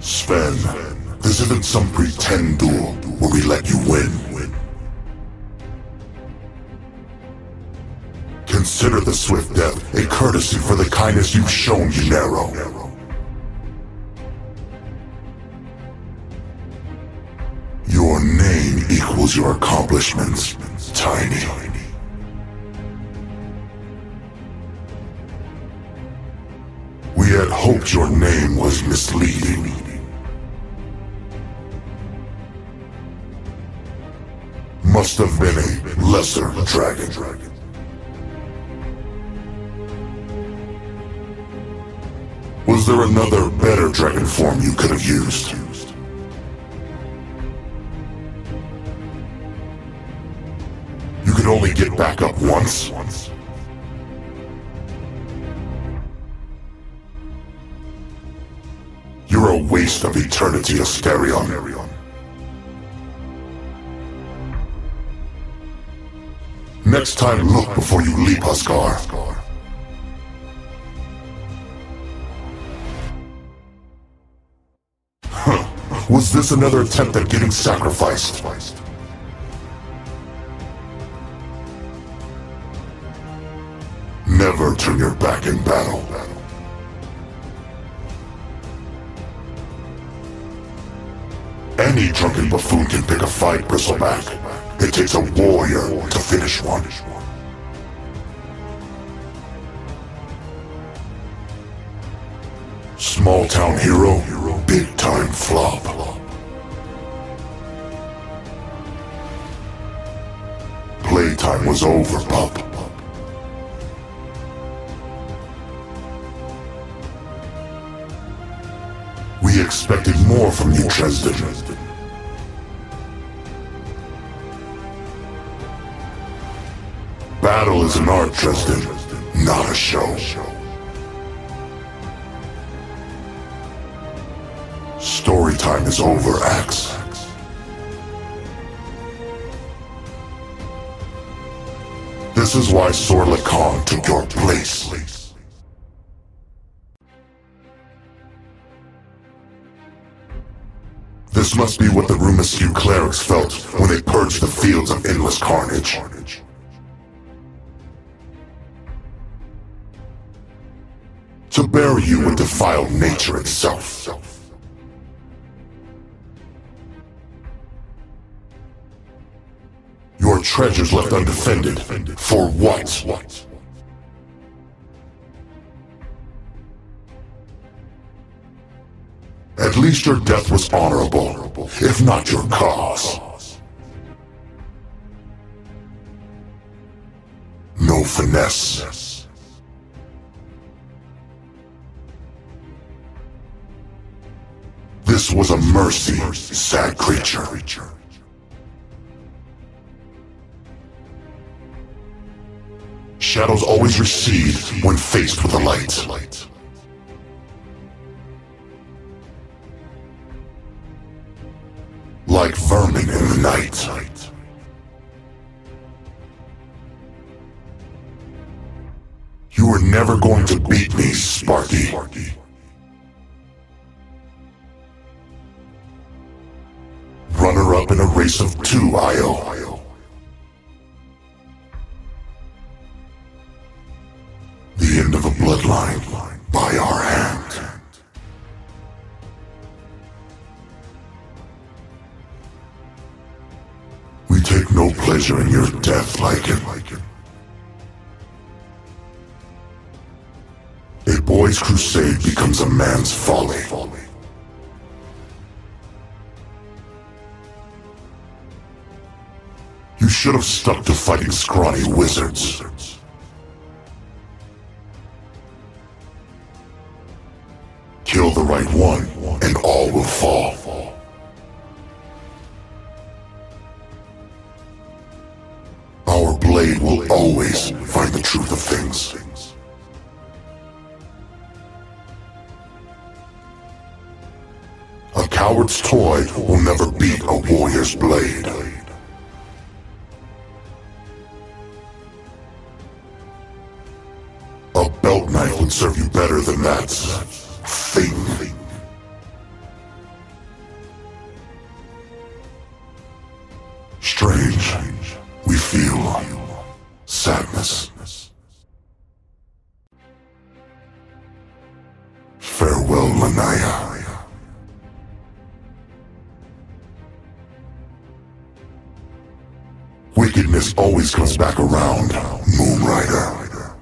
Sven, this isn't some pretend duel where we let you win. Consider the swift death a courtesy for the kindness you've shown Gennaro. Your name equals your accomplishments, Tiny. We had hoped your name was misleading. Must have been a lesser dragon. Was there another better dragon form you could have used? You could only get back up once? You're a waste of eternity, Asterion. Next time, look before you leap, Huskar. Was this another attempt at getting sacrificed? Never turn your back in battle. Any drunken buffoon can pick a fight, Bristleback. It takes a warrior to finish one. Small town hero, big time flop. Playtime was over, pup. We expected more from you, Dresden. Battle is an art, Dresden, not a show. Story time is over, Axe. This is why Sorla Khan took your place. This must be what the Rumusque clerics felt when they purged the Fields of Endless Carnage. To bury you would defile nature itself. Your treasures left undefended. For what? At least your death was honorable, if not your cause. No finesse. This was a mercy, sad creature. Shadows always recede when faced with the light. Like vermin in the night. You were never going to beat me, Sparky. Runner-up in a race of two, Io. The end of a bloodline by our hand. We take no pleasure in your death, Lycan. A boy's crusade becomes a man's folly. You should have stuck to fighting scrawny wizards. Kill the right one, and all will fall. Our blade will always find the truth of things. A coward's toy will never beat a warrior's blade. A belt knife would serve you better than that thing. Wickedness always comes back around, Moonrider.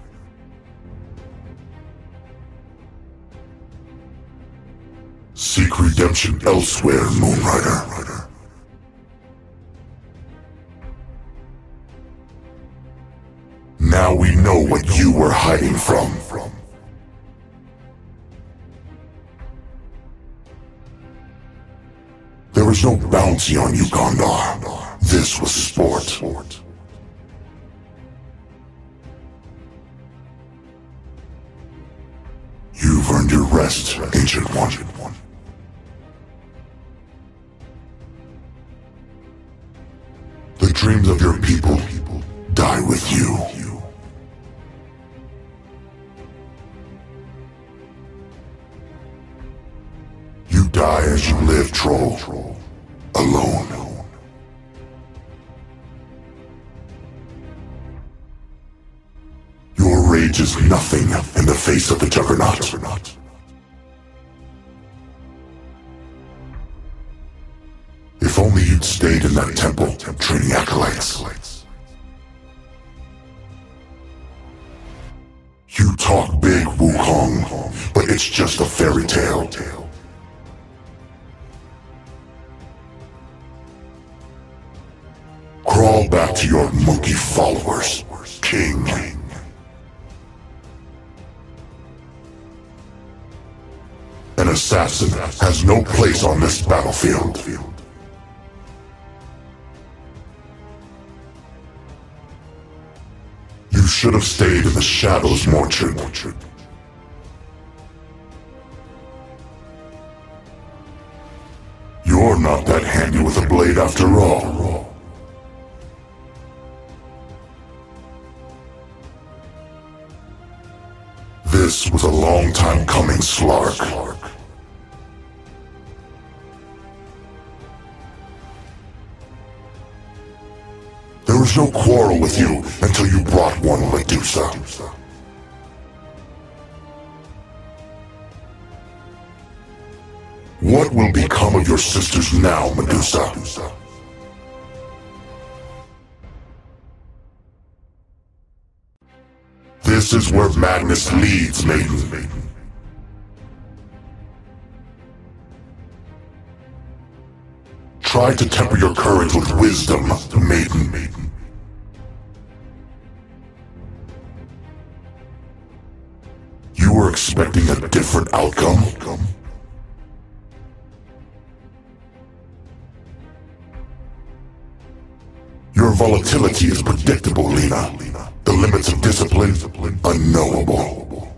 Seek redemption elsewhere, Moonrider. Now we know what you were hiding from. There was no bounty on you, Gondar. This was sport. You've earned your rest, Ancient One. The dreams of your people die with you. You die as you live, Troll. Alone. Your rage is nothing in the face of the Juggernaut. If only you'd stayed in that temple, training acolytes. You talk big, Wukong, but it's just a fairy tale. Crawl back to your monkey followers, King. An assassin has no place on this battlefield. You should have stayed in the shadows, Morchard. You're not that handy with a blade after all. This was a long time coming, Slark. There was no quarrel with you until you brought one, Medusa. What will become of your sisters now, Medusa? This is where madness leads, maiden. Try to temper your courage with wisdom, maiden. You were expecting a different outcome? Your volatility is predictable, Lena. The limits of discipline, unknowable.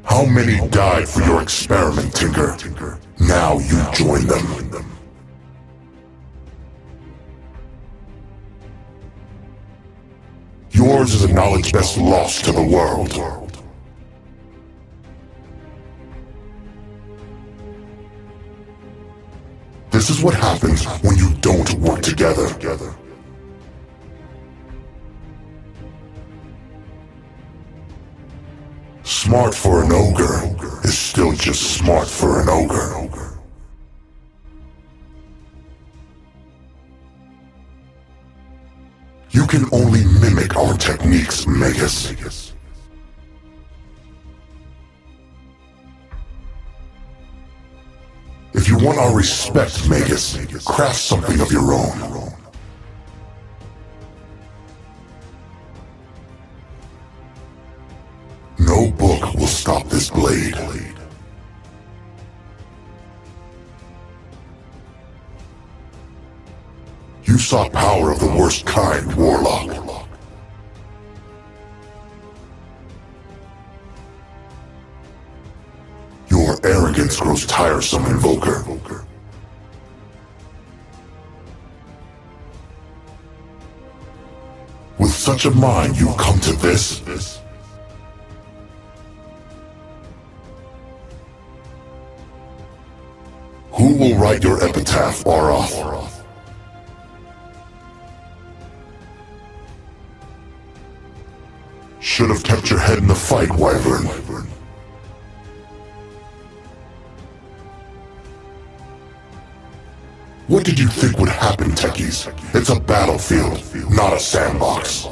How many died for your experiment, Tinker? Now you join them. Yours is a knowledge best lost to the world. This is what happens when you don't work together. Smart for an ogre is still just smart for an ogre. You can only mimic our techniques, Magus. If you want our respect, Magus, craft something of your own. No book will stop this blade. You sought power of the worst kind, Warlock. Your arrogance grows tiresome, Invoker. With such a mind, you come to this? Who will write your epitaph, Aroth? Should have kept your head in the fight, Wyvern. What did you think would happen, techies? It's a battlefield, not a sandbox.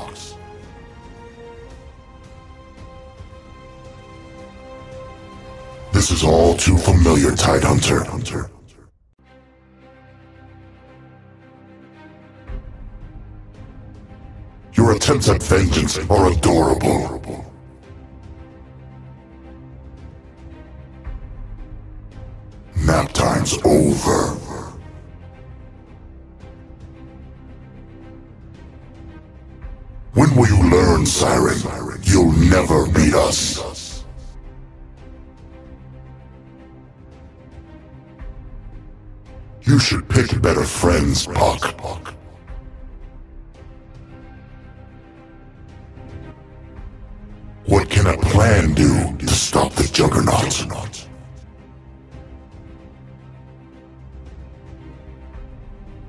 This is all too familiar, Tidehunter. Your attempts at vengeance are adorable. Nap time's over. When will you learn, Siren? You'll never beat us. You should pick better friends, Puck. What can a plan do to stop the Juggernaut?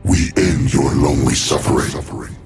We end your lonely suffering.